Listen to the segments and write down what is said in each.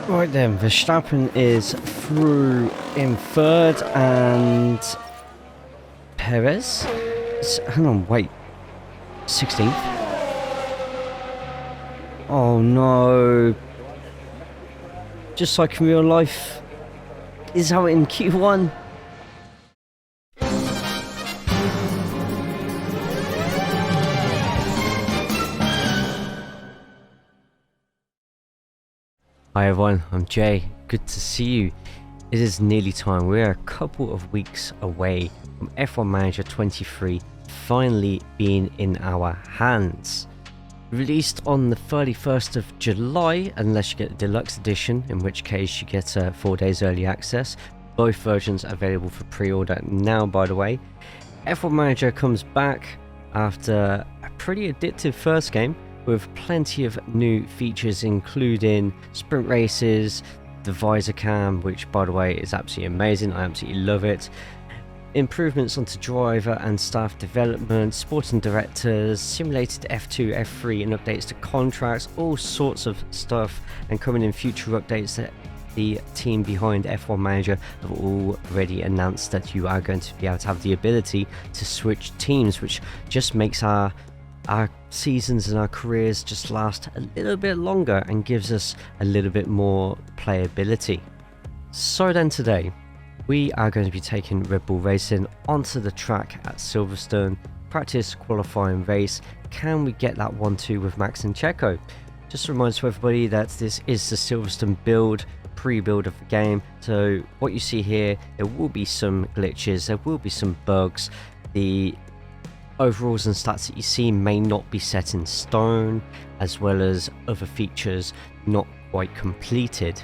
Right then, Verstappen is through in third and Perez hang on, wait, 16th? Oh no, just like in real life, is out in Q1. Hi everyone, I'm Jay. Good to see you. It is nearly time. We're a couple of weeks away from F1 Manager 23 finally being in our hands. Released on the 31st of July, unless you get the deluxe edition, in which case you get 4 days early access. Both versions are available for pre-order now, by the way. F1 Manager comes back after a pretty addictive first game, with plenty of new features including sprint races, the visor cam, which by the way is absolutely amazing, I absolutely love it, improvements onto driver and staff development, sporting directors, simulated F2, F3 and updates to contracts, all sorts of stuff, and coming in future updates that the team behind F1 Manager have already announced that you are going to be able to have the ability to switch teams, which just makes our seasons and our careers just last a little bit longer and gives us a little bit more playability. So then today we are going to be taking Red Bull Racing onto the track at Silverstone, practice qualifying race. Can we get that 1-2 with Max and Checo? Just a reminder to everybody that this is the Silverstone build, pre-build of the game, so what you see here, there will be some glitches, there will be some bugs, the overalls and stats that you see may not be set in stone, as well as other features not quite completed.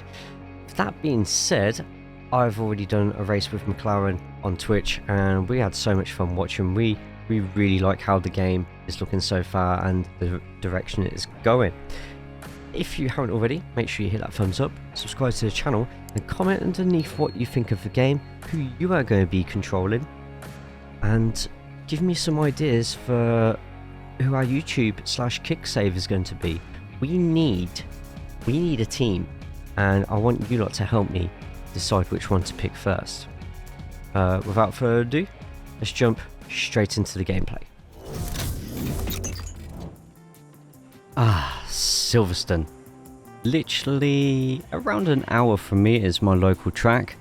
That being said, I've already done a race with McLaren on Twitch and we had so much fun watching. We really like how the game is looking so far and the direction it is going. If you haven't already, make sure you hit that thumbs up, subscribe to the channel and comment underneath what you think of the game, who you are going to be controlling, and give me some ideas for who our YouTube/Kicksave is going to be. We need a team, and I want you lot to help me decide which one to pick first. Without further ado, let's jump straight into the gameplay. Silverstone. Literally around an hour from me is my local track.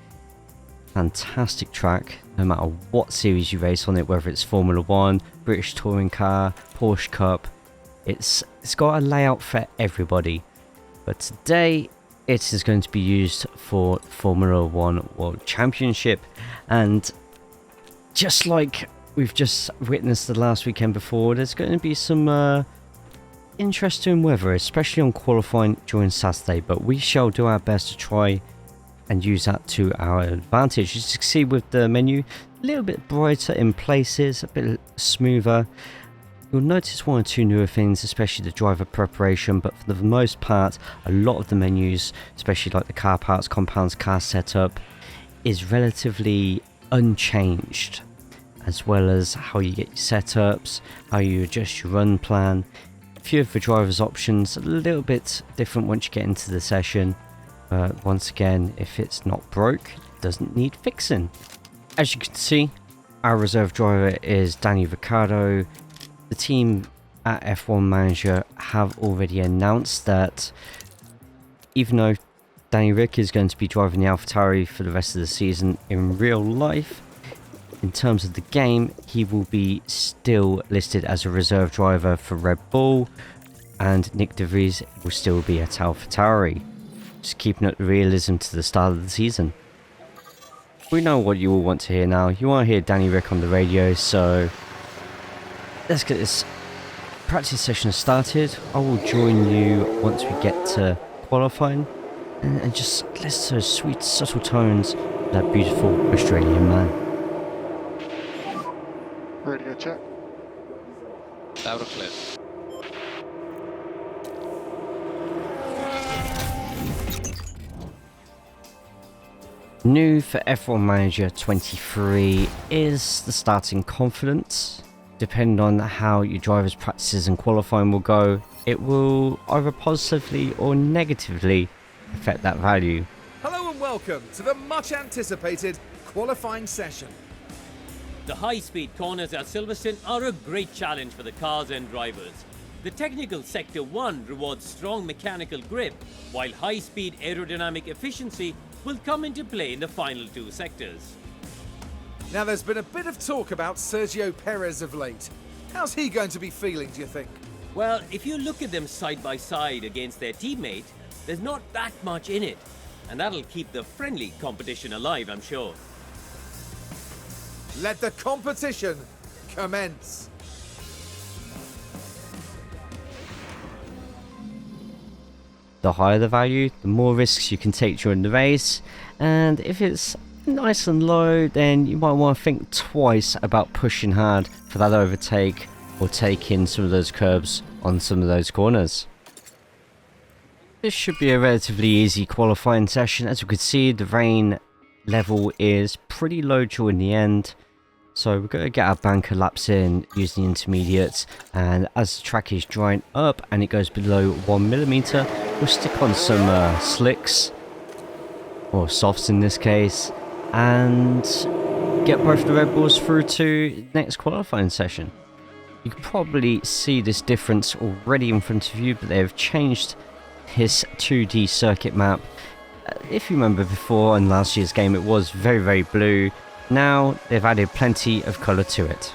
Fantastic track, no matter what series you race on it, whether it's Formula 1, British Touring Car, Porsche Cup, it's got a layout for everybody. But today it is going to be used for Formula 1 World Championship, and just like we've just witnessed the last weekend before, there's going to be some interesting weather, especially on qualifying during Saturday, but we shall do our best to try and use that to our advantage. As you can see with the menu, a little bit brighter in places, a bit smoother. You'll notice one or two newer things, especially the driver preparation, but for the most part, a lot of the menus, especially like the car parts, compounds, car setup, is relatively unchanged, as well as how you get your setups, how you adjust your run plan. A few of the driver's options, a little bit different once you get into the session. Once again, if it's not broke, it doesn't need fixing. As you can see, our reserve driver is Riccardo. The team at F1 Manager have already announced that even though Rick is going to be driving the AlphaTauri for the rest of the season, in real life, in terms of the game, he will be still listed as a reserve driver for Red Bull, and Nick De Vries will still be at AlphaTauri. Just keeping up the realism to the start of the season. We know what you all want to hear now. You want to hear Rick on the radio, so let's get this practice session started. I will join you once we get to qualifying and just listen to those sweet, subtle tones of that beautiful Australian man. Radio check. Loud and clear. New for F1 Manager 23 is the starting confidence. Depending on how your driver's practices and qualifying will go, it will either positively or negatively affect that value. Hello and welcome to the much anticipated qualifying session. The high-speed corners at Silverstone are a great challenge for the cars and drivers. The technical Sector 1 rewards strong mechanical grip, while high-speed aerodynamic efficiency will come into play in the final two sectors. Now there's been a bit of talk about Sergio Perez of late. How's he going to be feeling, do you think? Well, if you look at them side by side against their teammate, there's not that much in it, and that'll keep the friendly competition alive, I'm sure. Let the competition commence. The higher the value, the more risks you can take during the race, and if it's nice and low, then you might want to think twice about pushing hard for that overtake or taking some of those curbs on some of those corners. This should be a relatively easy qualifying session. As you can see, the rain level is pretty low during the end, so we're going to get our banker laps in using the intermediates, and as the track is drying up and it goes below 1mm, we'll stick on some slicks, or softs in this case, and get both the Red Bulls through to next qualifying session. You can probably see this difference already in front of you, but they've changed his 2D circuit map. If you remember before in last year's game, it was very blue. Now they've added plenty of colour to it.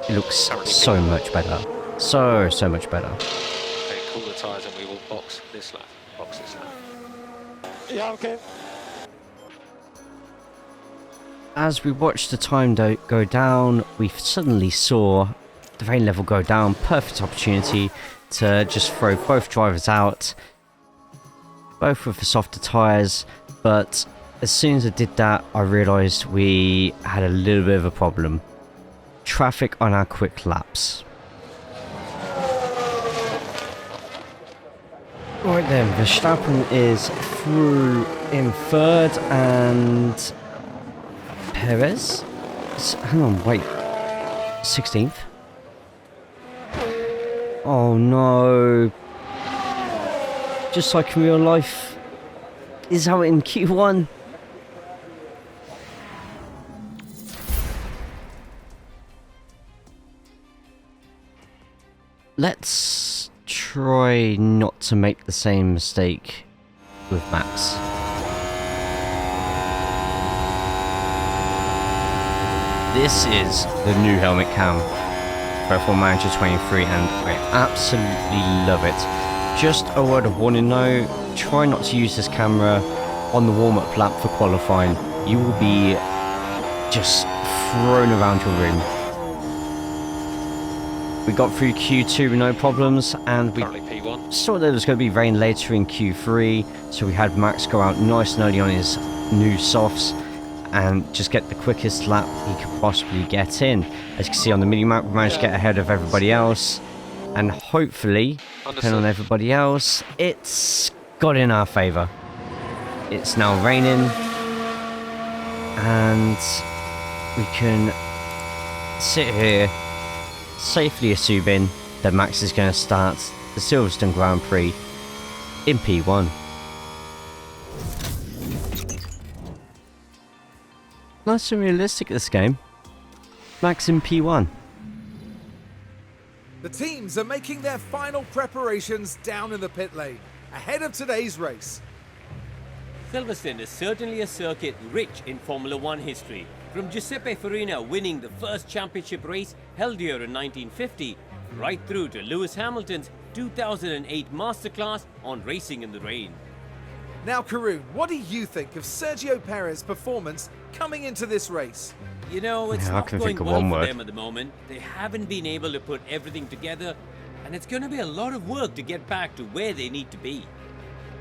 It looks so much better. So much better. Okay, cool the tyres and we will box this lap. Box this lap. Yeah, okay. As we watched the time go down, we suddenly saw the rain level go down. Perfect opportunity to just throw both drivers out, both with the softer tyres, but as soon as I did that, I realised we had a little bit of a problem. Traffic on our quick laps. Right then, Verstappen is through in third, and Perez? Hang on, wait. 16th? Oh no. Just like in real life. Is out in Q1. Let's try not to make the same mistake with Max. This is the new helmet cam for F1 Manager 23, and I absolutely love it. Just a word of warning though, try not to use this camera on the warm-up lap for qualifying. You will be just thrown around your room. We got through Q2 with no problems, and we saw there was going to be rain later in Q3, so we had Max go out nice and early on his new softs and just get the quickest lap he could possibly get in. As you can see on the mini-map, we managed to get ahead of everybody else, and hopefully, depending on everybody else, it's got in our favour. It's now raining, and we can sit here safely assuming that Max is going to start the Silverstone Grand Prix in P1. Nice and realistic this game. Max in P1. The teams are making their final preparations down in the pit lane, ahead of today's race. Silverstone is certainly a circuit rich in Formula One history, from Giuseppe Farina winning the first championship race held here in 1950, right through to Lewis Hamilton's 2008 masterclass on racing in the rain. Now, Karun, what do you think of Sergio Perez's performance coming into this race? You know, it's I not can going think of well one for word. them at the moment. They haven't been able to put everything together, and it's going to be a lot of work to get back to where they need to be.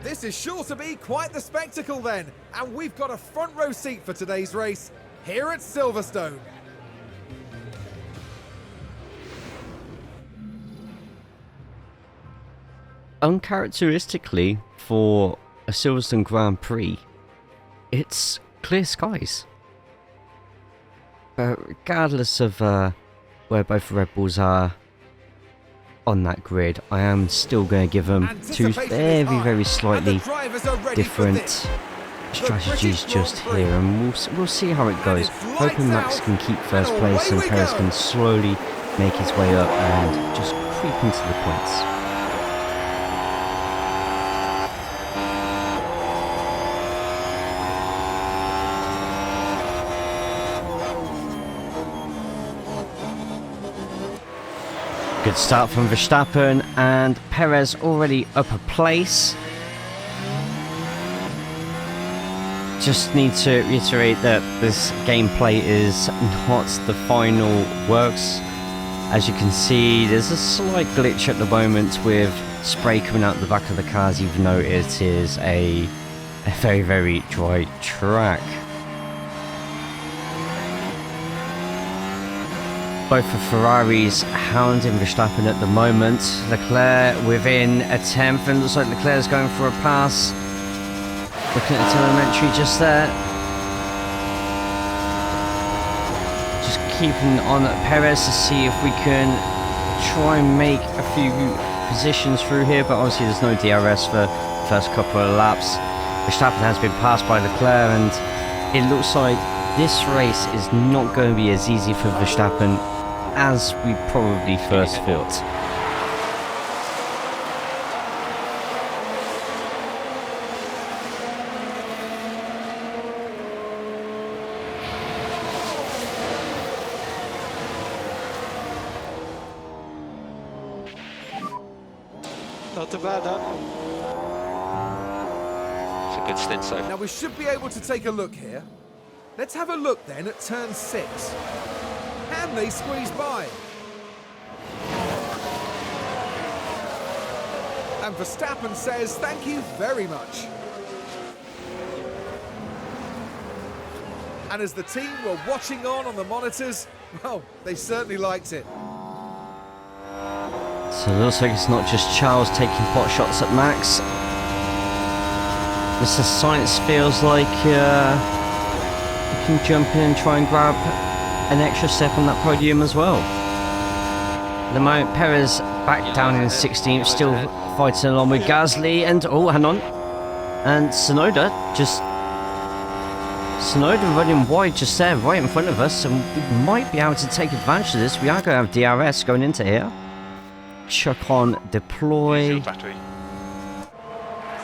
This is sure to be quite the spectacle then, and we've got a front row seat for today's race here at Silverstone. Uncharacteristically for a Silverstone Grand Prix, it's clear skies. But regardless of where both Red Bulls are, on that grid. I am still going to give them two very slightly different strategies just here, and we'll see how it goes. Hoping Max can keep first place and Perez can slowly make his way up and just creep into the points. Good start from Verstappen, and Perez already up a place. Just need to reiterate that this gameplay is not the final works. As you can see, there's a slight glitch at the moment with spray coming out the back of the cars, even though it is a very dry track. Both of Ferraris hounding Verstappen at the moment. Leclerc within a tenth, and looks like Leclerc's going for a pass. Looking at the telemetry just there. Just keeping on at Perez to see if we can try and make a few positions through here, but obviously there's no DRS for the first couple of laps. Verstappen has been passed by Leclerc, and it looks like this race is not going to be as easy for Verstappen as we probably first thought. Not too bad, huh? It's a good stint so far. Now we should be able to take a look here. Let's have a look then at turn 6. Can they squeeze by? And Verstappen says thank you very much. And as the team were watching on the monitors, well, they certainly liked it. So it looks like it's not just Charles taking pot shots at Max. Mr. Science feels like he can jump in and try and grab an extra step on that podium as well. At the moment, Perez back down in 16th, still fighting along with Gasly, and oh, hang on. And Tsunoda running wide just there, right in front of us, and we might be able to take advantage of this. We are going to have DRS going into here. Chuck on deploy. Battery.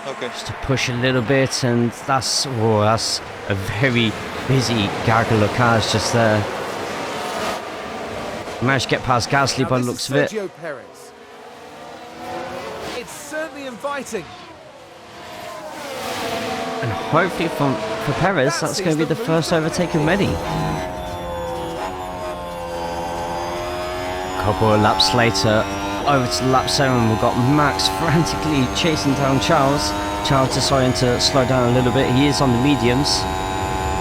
Okay. Just to push a little bit, and that's a very busy gaggle of cars just there. Managed to get past Gasly by the looks of it. Perez. It's certainly inviting. And hopefully for Perez, that's going to be the first overtake of many. A couple of laps later, over to lap 7, we've got Max frantically chasing down Charles. Charles deciding to slow down a little bit. He is on the mediums.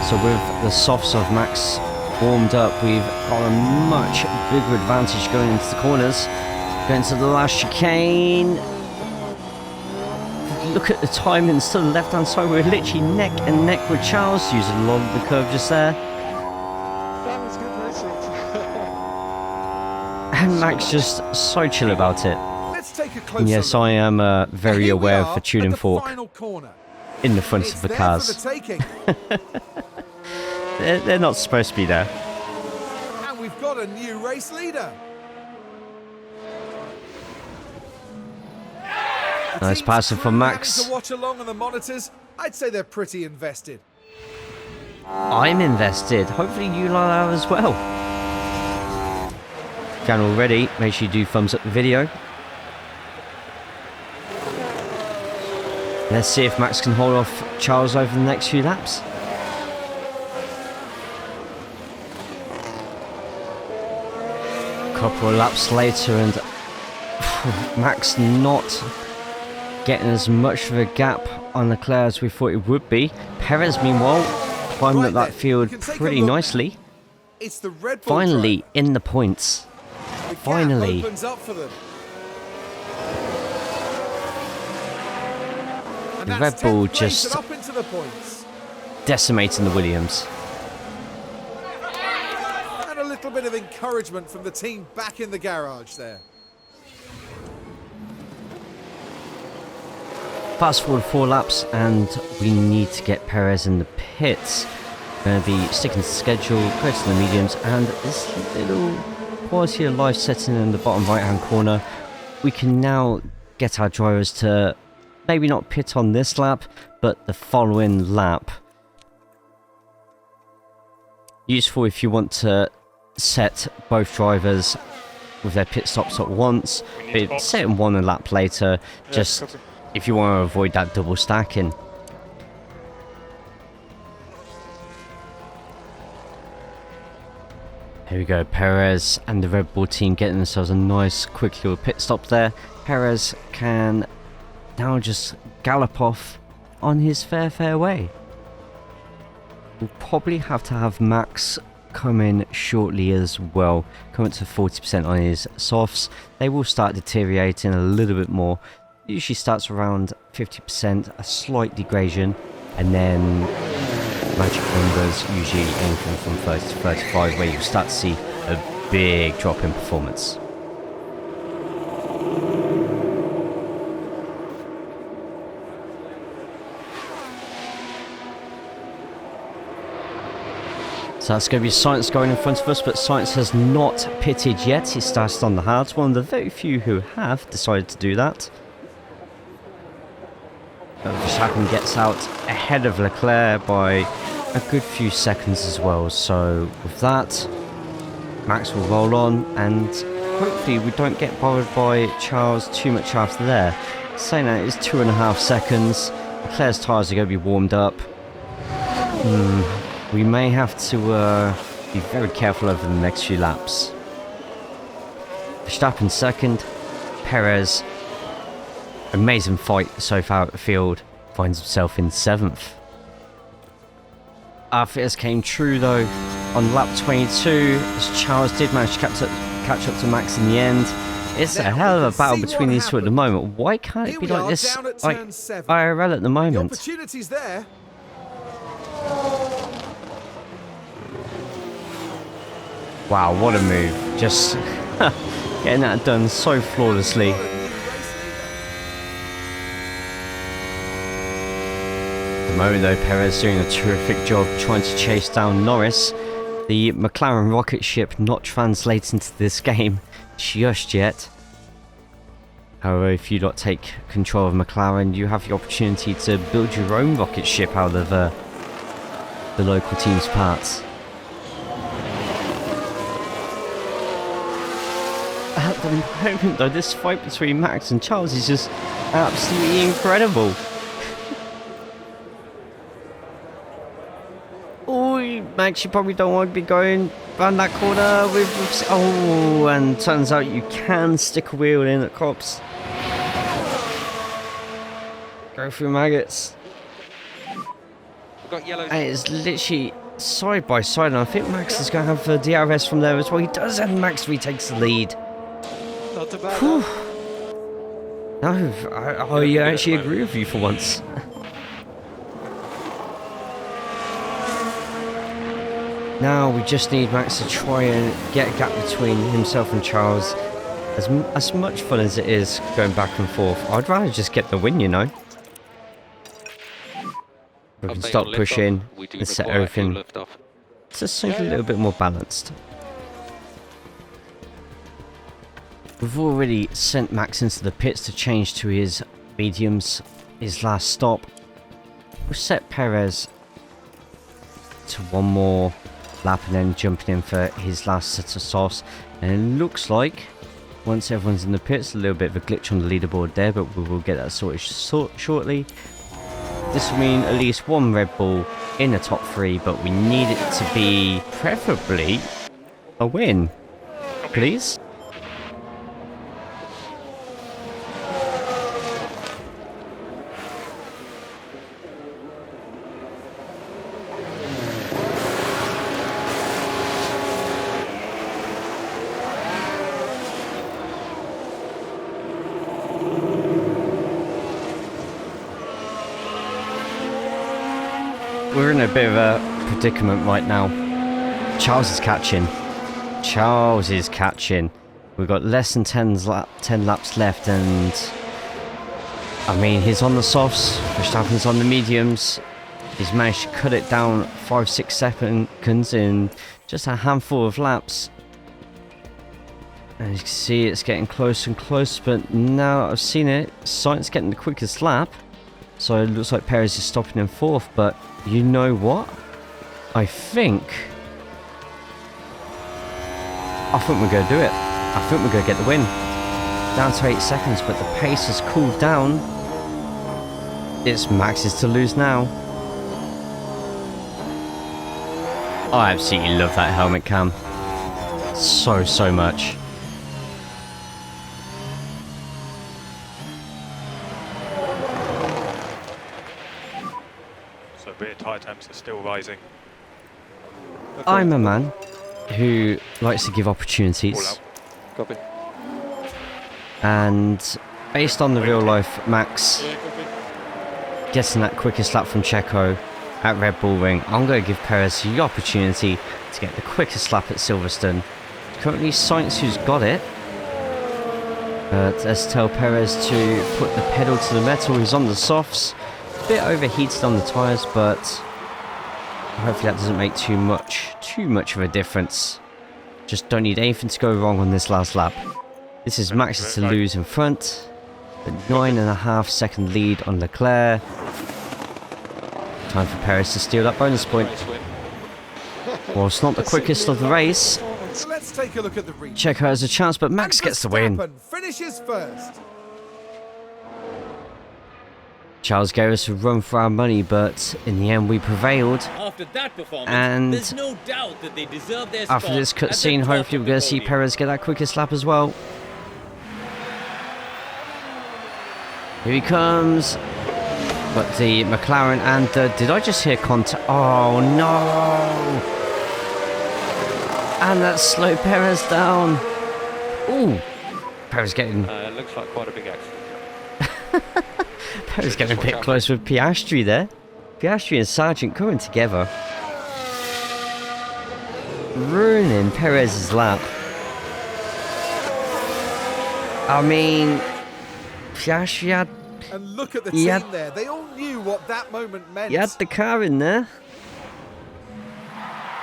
So with the softs of Max warmed up, we've got a much bigger advantage going into the corners. Going to the last chicane. Look at the timings to the left hand side. We're literally neck and neck with Charles, using a lot of the curve just there. That was good racing. And Max just so chill about it. Let's take a closer Yes, look. I am very aware of the tuning at the fork final corner. in the front It's of the there cars. for the taking. They're not supposed to be there. And we've got a new race leader. The Nice team's passing crew from having Max. to watch along on the monitors. I'd say they're pretty invested. I'm invested. Hopefully you are as well. If you're already, make sure you do thumbs up the video. Let's see if Max can hold off Charles over the next few laps. Couple of laps later, and Max not getting as much of a gap on Leclerc as we thought it would be. Perez, meanwhile, climbing up that field pretty nicely. It's the Red Bull Finally in the points. drive. The gap finally. opens up for them. And The that's Red Bull 10th place just- and up into the points. Decimating the Williams. And a little bit of encouragement from the team back in the garage there. Fast forward 4 laps and we need to get Perez in the pits. Going to be sticking to the schedule, go to the mediums, and this little quality of life setting in the bottom right hand corner. We can now get our drivers to maybe not pit on this lap, but the following lap. Useful if you want to set both drivers with their pit stops at once, but set them one a lap later, just if you want to avoid that double stacking. Here we go, Perez and the Red Bull team getting themselves a nice quick little pit stop there. Perez can now just gallop off on his fair way. We'll probably have to have Max come in shortly as well, come up to 40% on his softs. They will start deteriorating a little bit more. Usually starts around 50%, a slight degradation, and then magic numbers usually anything from 30 to 35, where you start to see a big drop in performance. So that's going to be Science going in front of us, but Science has not pitted yet. He started on the hards, one of the very few who have decided to do that. Verstappen gets out ahead of Leclerc by a good few seconds as well. So with that, Max will roll on, and hopefully we don't get bothered by Charles too much after there. Saying that it's 2.5 seconds. Leclerc's tyres are going to be warmed up. We may have to be very careful over the next few laps. Verstappen second, Perez, amazing fight so far at the field, finds himself in 7th. Our fears came true though on lap 22, as Charles did manage to catch up to Max in the end. It's a hell of a battle between these two at the moment. Why can't it be like this, like IRL at the moment? The opportunity's there. Wow, what a move. Just getting that done so flawlessly. At the moment though, Perez doing a terrific job trying to chase down Norris. The McLaren rocket ship not translating to this game just yet. However, if you don't take control of McLaren, you have the opportunity to build your own rocket ship out of the local team's parts. At the moment though, this fight between Max and Charles is just absolutely incredible. Oh, Max, you probably don't want to be going around that corner with oh, and turns out you can stick a wheel in at cops. Go through maggots. We've got yellow. And it's literally side by side, and I think Max is going to have the DRS from there as well. He does, and Max retakes the lead. Not too bad. No, I actually agree with you for once. Now we just need Max to try and get a gap between himself and Charles. As much fun as it is going back and forth, I'd rather just get the win, you know. We can stop pushing and set everything to something a little bit more balanced. We've already sent Max into the pits to change to his mediums, his last stop. We'll set Perez to one more lap and then jumping in for his last set of softs. And it looks like once everyone's in the pits, a little bit of a glitch on the leaderboard there, but we will get that sorted shortly. This will mean at least one Red Bull in the top 3, but we need it to be preferably a win, please. We're in a bit of a predicament right now. Charles is catching. Charles is catching. We've got less than 10 laps left, and I mean, he's on the softs, Verstappen's on the mediums. He's managed to cut it down 5-6 seconds in just a handful of laps. And you can see it's getting closer and closer, but now I've seen it, Sainz getting the quickest lap. So it looks like Perez is stopping in 4th, but you know what? I think we're going to do it. I think we're going to get the win. Down to 8 seconds, but the pace has cooled down. It's Max's to lose now. I absolutely love that helmet cam. So much. So rear tyre temps are still rising. I'm a man who likes to give opportunities. Copy. And based on the real life Max getting that quickest lap from Checo at Red Bull Ring, I'm going to give Perez the opportunity to get the quickest lap at Silverstone. Currently Sainz who's got it, but let's tell Perez to put the pedal to the metal. He's on the softs, a bit overheated on the tyres, but hopefully that doesn't make too much of a difference. Just don't need anything to go wrong on this last lap. This is Max's to lose in front, but 9.5 second lead on Leclerc. Time for Perez to steal that bonus point. Well, it's not the quickest of the race. Let's take a look at the replay. Checo has a chance, but Max gets the win. Verstappen finishes first. Charles gave us a run for our money, but in the end we prevailed. After that performance, And there's no doubt that they deserve their after spot this at the cutscene, top hopefully of we're the going to see podium. Perez get that quickest lap as well. Here he comes. But the McLaren and the... Did I just hear contact? Oh no! And that slowed Perez down. Ooh! Perez getting... It looks like quite a big accident. Perez getting a bit close with Piastri there. Piastri and Sargent coming together. Ruining Perez's lap. I mean... Piastri had... And look at the He team had- there. They all knew what that moment meant. He had the car in there.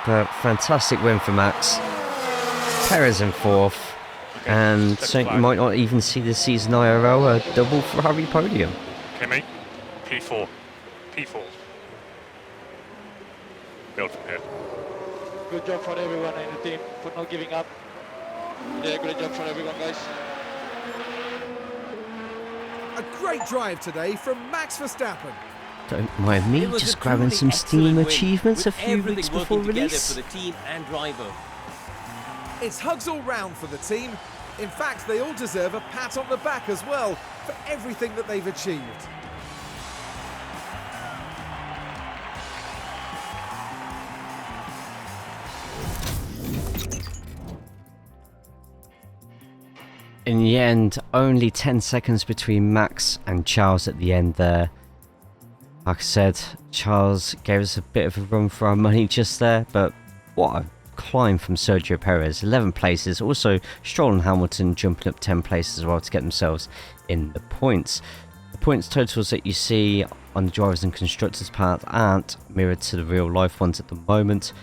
But fantastic win for Max. Perez in 4th. And so you might not even see this season IRL a double Ferrari podium. Okay, mate. P4. P4. Build from here. Good job for everyone in the team for not giving up. Yeah, great job for everyone, guys. A great drive today from Max Verstappen. Don't mind me, It was just a grabbing truly some Steam excellent win, achievements a with few everything weeks before working together release. for the team and driver. It's hugs all round for the team. In fact, they all deserve a pat on the back as well for everything that they've achieved. In the end, only 10 seconds between Max and Charles at the end there. Like I said, Charles gave us a bit of a run for our money just there, but what a climb from Sergio Perez. 11 places. Also, Stroll and Hamilton jumping up 10 places as well to get themselves in the points. The points totals that you see on the drivers and constructors part aren't mirrored to the real life ones at the moment,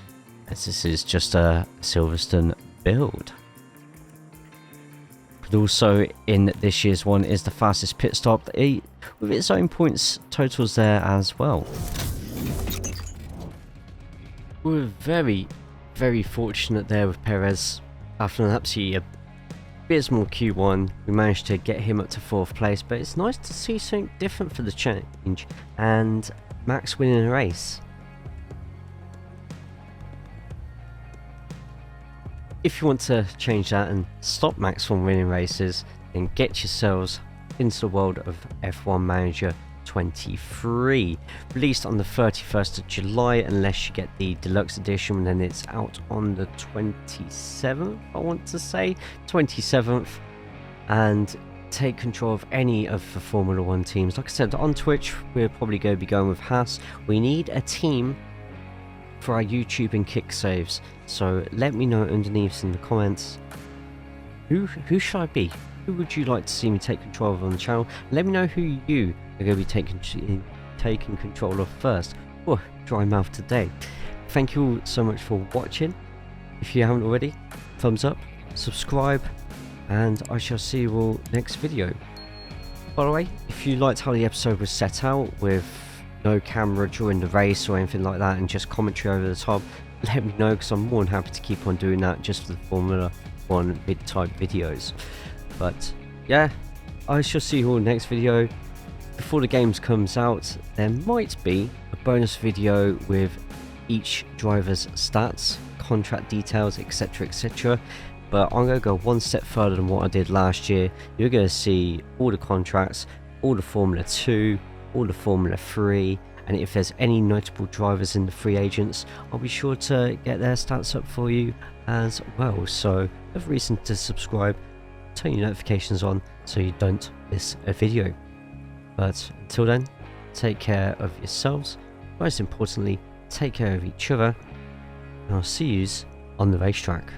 as this is just a Silverstone build. But also in this year's one is the fastest pit stop with its own points totals there as well. We were very fortunate there with Perez. After an absolutely abysmal Q1, we managed to get him up to 4th place, but it's nice to see something different for the change and Max winning a race. If you want to change that and stop Max from winning races, then get yourselves into the world of F1 Manager 23. Released on the 31st of July, unless you get the deluxe edition, then it's out on the 27th, I want to say. 27th. And take control of any of the Formula 1 teams. Like I said, on Twitch, we're probably going to be going with Haas. We need a team for our YouTube and kick saves, so let me know underneath in the comments who should I be? who would you like to see me take control of on the channel? Let me know who you are going to be taking control of first. Oh, dry mouth today. Thank you all so much for watching. If you haven't already, thumbs up, subscribe, and I shall see you all next video. By the way, if you liked how the episode was set out with no camera during the race or anything like that and just commentary over the top, let me know, because I'm more than happy to keep on doing that just for the Formula 1 type videos. But yeah, I shall see you all next video. Before the games comes out, there might be a bonus video with each driver's stats, contract details, etc, etc. But I'm going to go one step further than what I did last year. You're going to see all the contracts, all the Formula 2, all the Formula 3, and if there's any notable drivers in the free agents, I'll be sure to get their stats up for you as well. So have a reason to subscribe, turn your notifications on so you don't miss a video. But until then, take care of yourselves, most importantly, take care of each other, and I'll see yous on the racetrack.